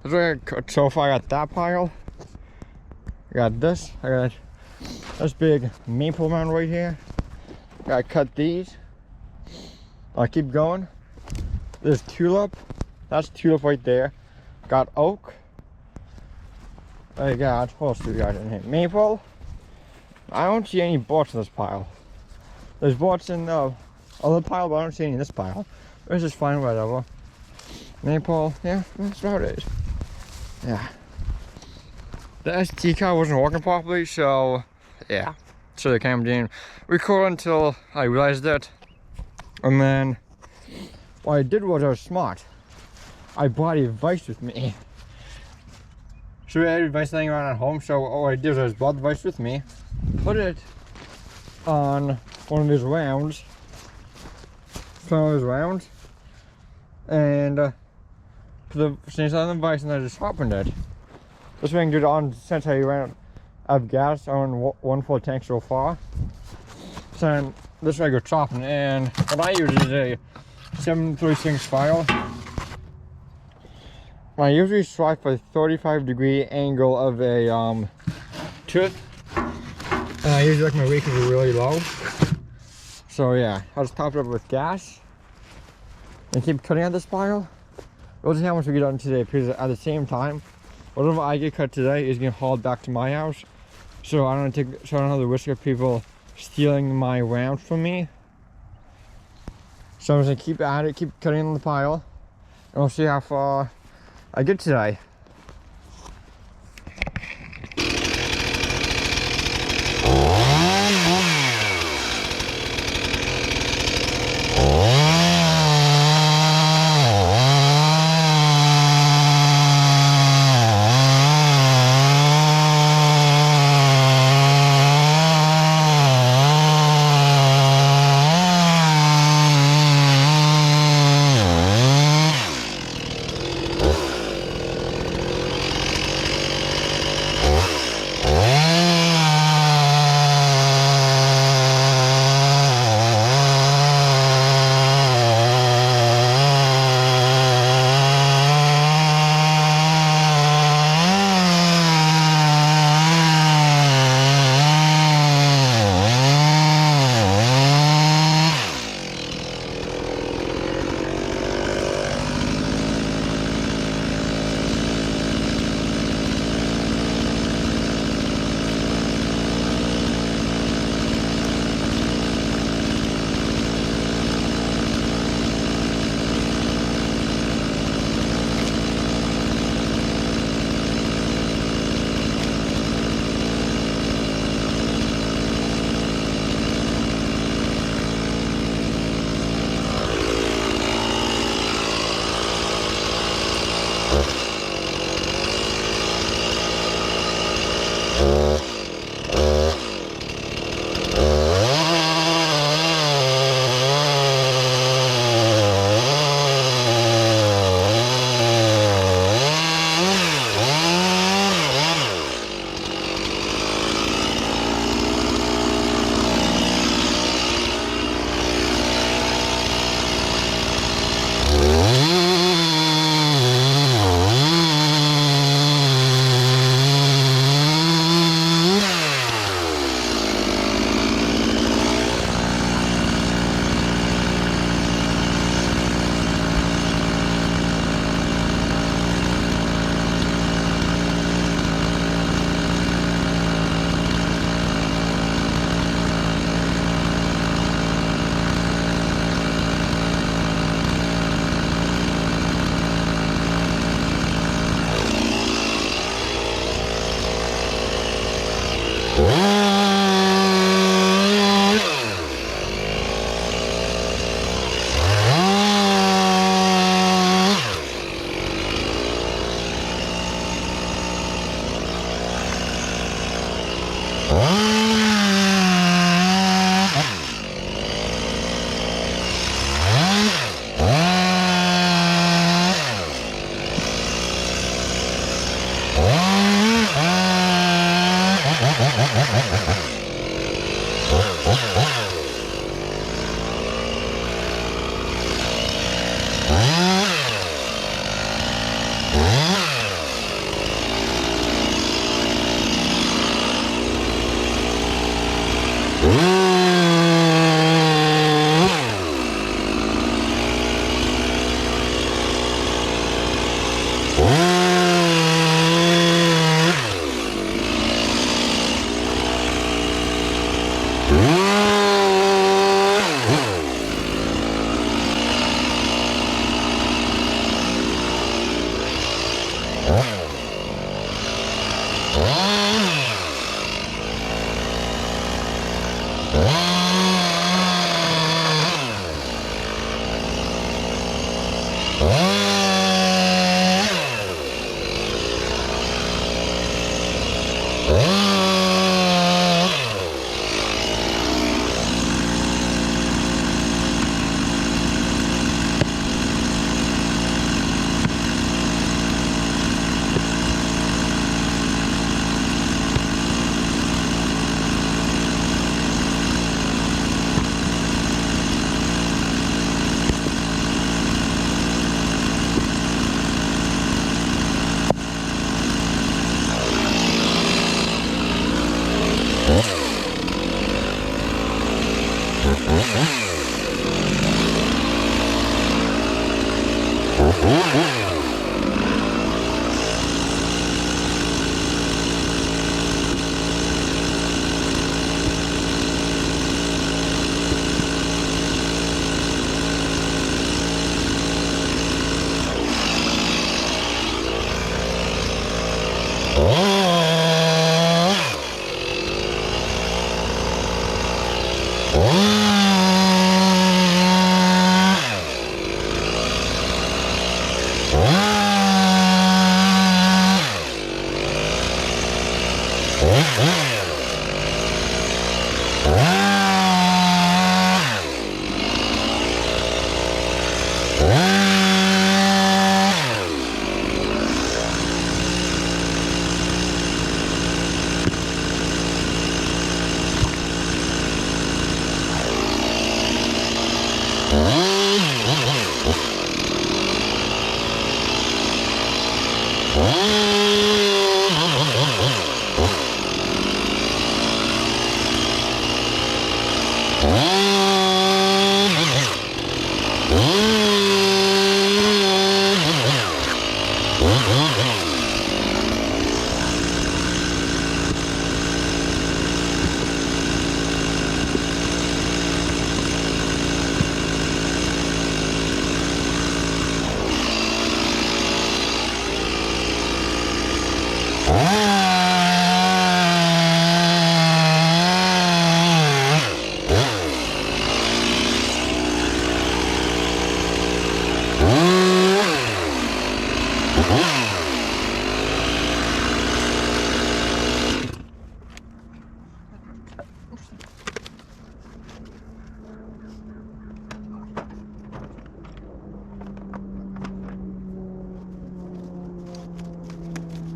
So far I got that pile. I got this. I got this big maple mound right here. Gotta cut these. I'll keep going. There's tulip. That's tulip right there. Got oak. I got, what else do we got in here? Maple. I don't see any birch in this pile. There's birch in the other pile, but I don't see any in this pile. This is fine, whatever. Maple, yeah, that's about it. Yeah. The SD card wasn't working properly, so yeah. So they came in, record until I realized it. And then what I did was I was smart. I brought a vise with me. So I had a vise laying around at home, so what I did was I just brought the vise with me, put it on one of these rounds, and put the snakes on the vise, and I just sharpened it. This way I can do it on, since I ran out of gas on one full tank so far. So then this way I go chopping, and what I use is a 736 file. I usually strive a 35-degree angle of a tooth, and I usually like my rake is really low. So yeah, I'll just top it up with gas and keep cutting at this pile. We'll see how much we get done today, because at the same time, whatever I get cut today is getting hauled back to my house. So I don't have the risk of people stealing my rounds from me. So I'm just gonna keep at it, keep cutting on the pile, and we'll see how far I get today.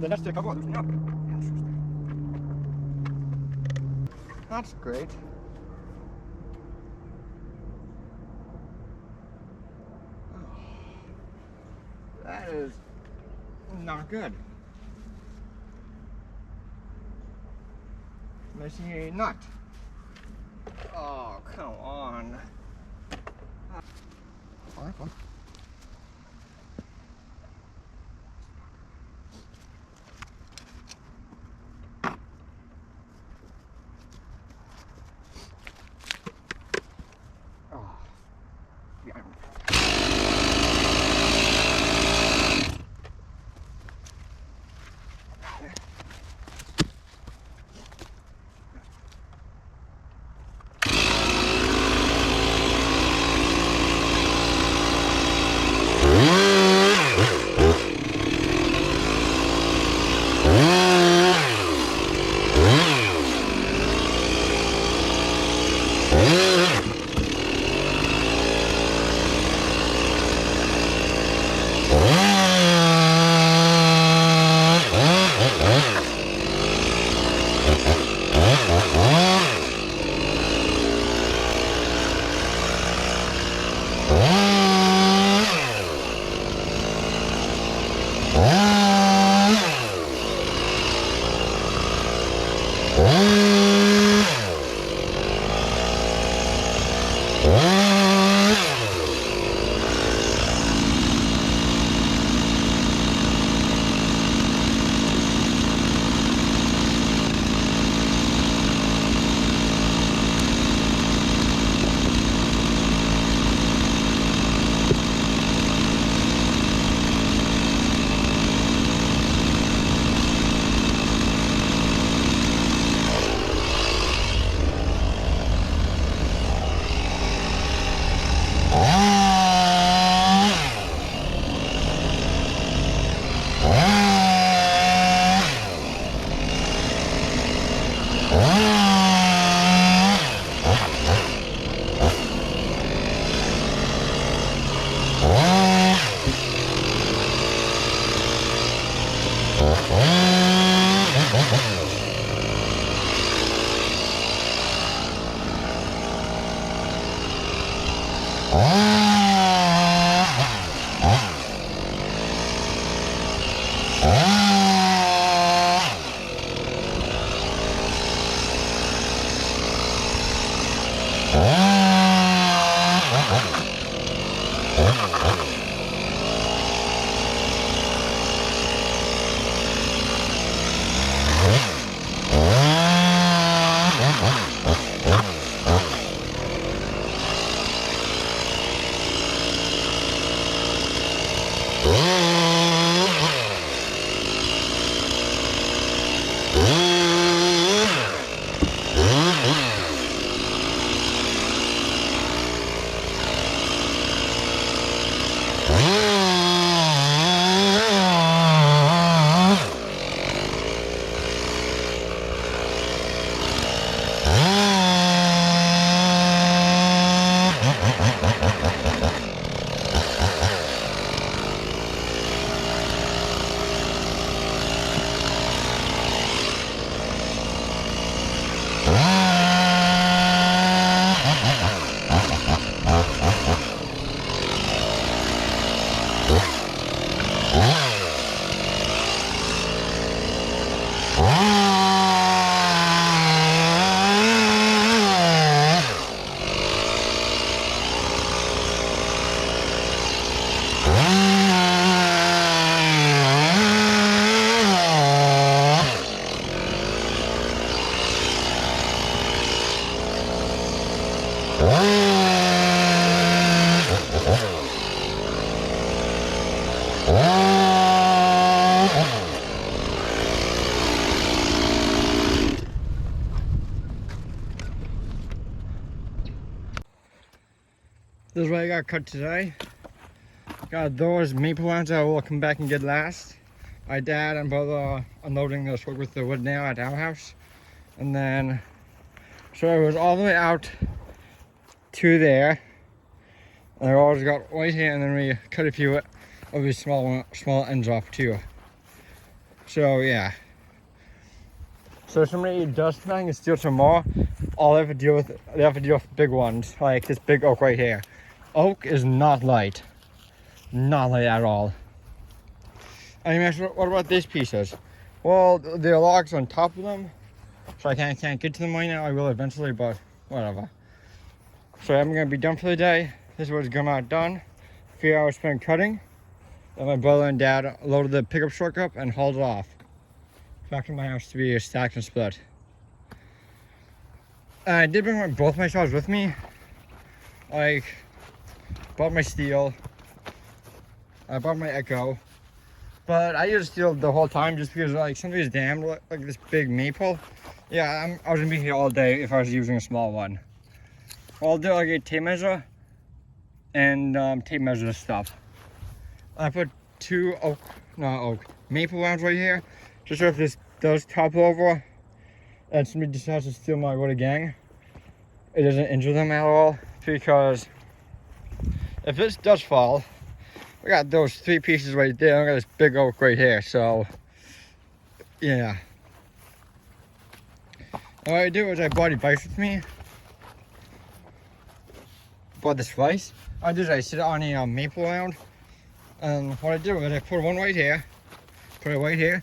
the next stick, I'll go. No. That's great. That is not good. Missing a nut. Oh, come on. Fine, fine. Oh. Yeah. This is what I got cut today. Got those maple ones I will come back and get last. My dad and brother unloading the truck with the wood now at our house. And then, so it was all the way out to there. And I always got right here, and then we cut a few of these small ends off too. So yeah. So if somebody does try and steal some more, all they have to deal with big ones, like this big oak right here. Oak is not light. Not light at all. And you ask, what about these pieces? Well, there are logs on top of them, so I can't get to them right now. I will eventually, but whatever. So I'm gonna be done for the day. This was gonna be done. 3 hours spent cutting. And my brother and dad loaded the pickup truck up and hauled it off back to my house to be stacked and split. And I did bring both my saws with me. Like, bought my Stihl. I bought my Echo. But I used Stihl the whole time just because like some of these damned, like this big maple. Yeah, I was gonna be here all day if I was using a small one. I'll do like a tape measure and tape measure stuff. I put 2 maple rounds right here, just so if this does topple over and somebody decides to steal my wood again, it doesn't injure them at all. Because if this does fall, we got those 3 pieces right there. I got this big oak right here, so yeah. What I do is I bought a vise with me. Bought this vise. I did. I sit it on a maple round. And what I did was I put one right here, put it right here,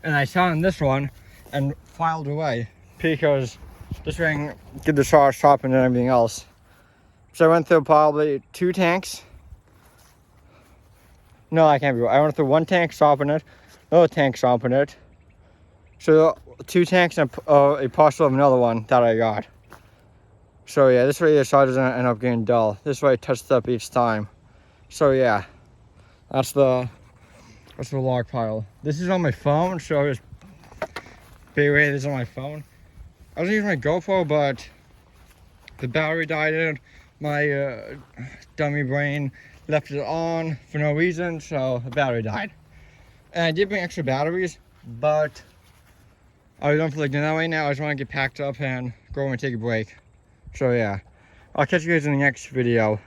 and I sat on this one and filed away because this ring did the saw sharpened and everything else. So I went through probably 2 tanks. No, I can't be right. I went through 1 tank, sharpened it, another tank, sharpened it. So 2 tanks and a parcel of another one that I got. So yeah, this way the saw doesn't end up getting dull. This way it touched up each time. So yeah. That's the log pile. This is on my phone, so just be aware this is on my phone. I was using my GoPro, but the battery died in it. My dummy brain left it on for no reason, so the battery died. And I did bring extra batteries, but I don't feel like doing that right now. I just want to get packed up and go and take a break. So yeah, I'll catch you guys in the next video.